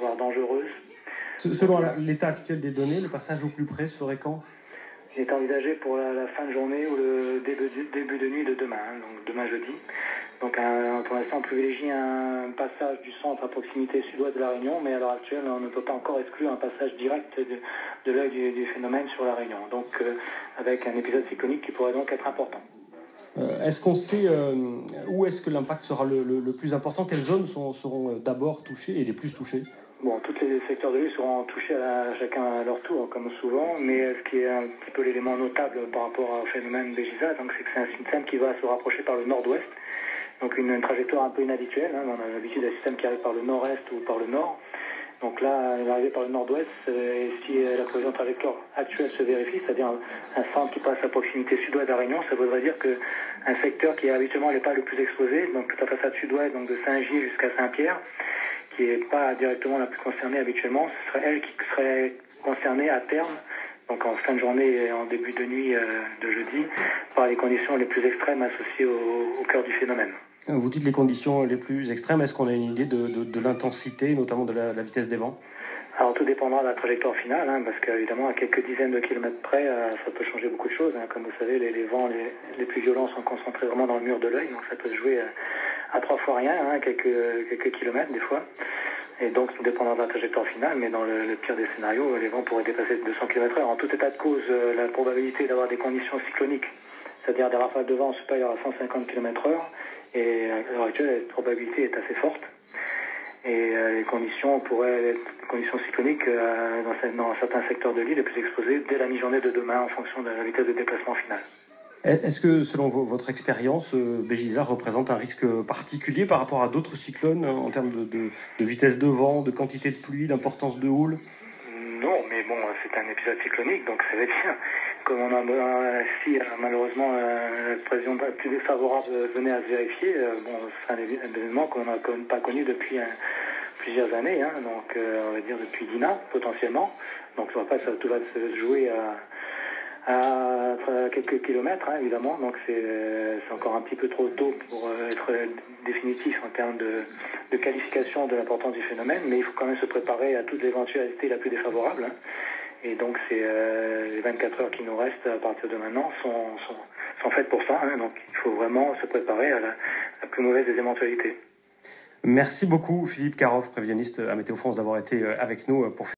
voire dangereuse. Selon l'état actuel des données, le passage au plus près se ferait quand? Il est envisagé pour la fin de journée ou le début de nuit de demain, donc demain jeudi. Donc pour l'instant, on privilégie un passage du centre à proximité sud-ouest de la Réunion, mais à l'heure actuelle, on ne peut pas encore exclure un passage direct de l'œil du phénomène sur la Réunion. Donc avec un épisode cyclonique qui pourrait donc être important. Est-ce qu'on sait où est-ce que l'impact sera le plus important? Quelles zones seront d'abord touchées et les plus touchées? Bon, tous les secteurs de l'île seront touchés chacun à leur tour, comme souvent, mais ce qui est un petit peu l'élément notable par rapport au phénomène Béjiza, donc c'est que c'est un système qui va se rapprocher par le nord-ouest, donc une trajectoire un peu inhabituelle. On a l'habitude d'un système qui arrive par le nord-est ou par le nord. Donc là, il va arriver par le nord-ouest, et si la prévision de trajectoire actuelle se vérifie, c'est-à-dire un centre qui passe à proximité sud-ouest de la Réunion, ça voudrait dire qu'un secteur qui habituellement n'est pas le plus exposé, donc toute la façade sud-ouest, donc de Saint-Gilles jusqu'à Saint-Pierre, qui n'est pas directement la plus concernée habituellement, ce serait elle qui serait concernée à terme, donc en fin de journée et en début de nuit de jeudi, par les conditions les plus extrêmes associées au cœur du phénomène. Vous dites les conditions les plus extrêmes, est-ce qu'on a une idée de l'intensité, notamment de la vitesse des vents? Alors tout dépendra de la trajectoire finale, parce qu'évidemment à quelques dizaines de kilomètres près, ça peut changer beaucoup de choses. Comme vous savez, les vents les plus violents sont concentrés vraiment dans le mur de l'œil, donc ça peut se jouer à 3 fois rien, quelques kilomètres des fois. Et donc tout dépendra de la trajectoire finale, mais dans le pire des scénarios, les vents pourraient dépasser 200 km/h. En tout état de cause, la probabilité d'avoir des conditions cycloniques, c'est-à-dire des rafales de vent supérieures à 150 km/h, et à l'heure actuelle, la probabilité est assez forte. Et les conditions pourraient être des conditions cycloniques dans certains secteurs de l'île les plus exposés dès la mi-journée de demain en fonction de la vitesse de déplacement finale. Est-ce que, selon votre expérience, Béjiza représente un risque particulier par rapport à d'autres cyclones en termes de vitesse de vent, de quantité de pluie, d'importance de houle? Non, mais bon, c'est un épisode cyclonique, donc ça veut dire, comme on a si malheureusement la prévision plus défavorable venait à se vérifier, c'est un événement qu'on n'a pas connu depuis plusieurs années, donc on va dire depuis Dina potentiellement. Donc je ne vois pas ça tout va se jouer à quelques kilomètres, évidemment, donc c'est encore un petit peu trop tôt pour être définitif en termes de qualification de l'importance du phénomène, mais il faut quand même se préparer à toute l'éventualité la plus défavorable. Et donc les 24 heures qui nous restent à partir de maintenant sont faites pour ça, donc il faut vraiment se préparer à la plus mauvaise des éventualités. Merci beaucoup Philippe Caroff, prévisionniste à Météo France, d'avoir été avec nous pour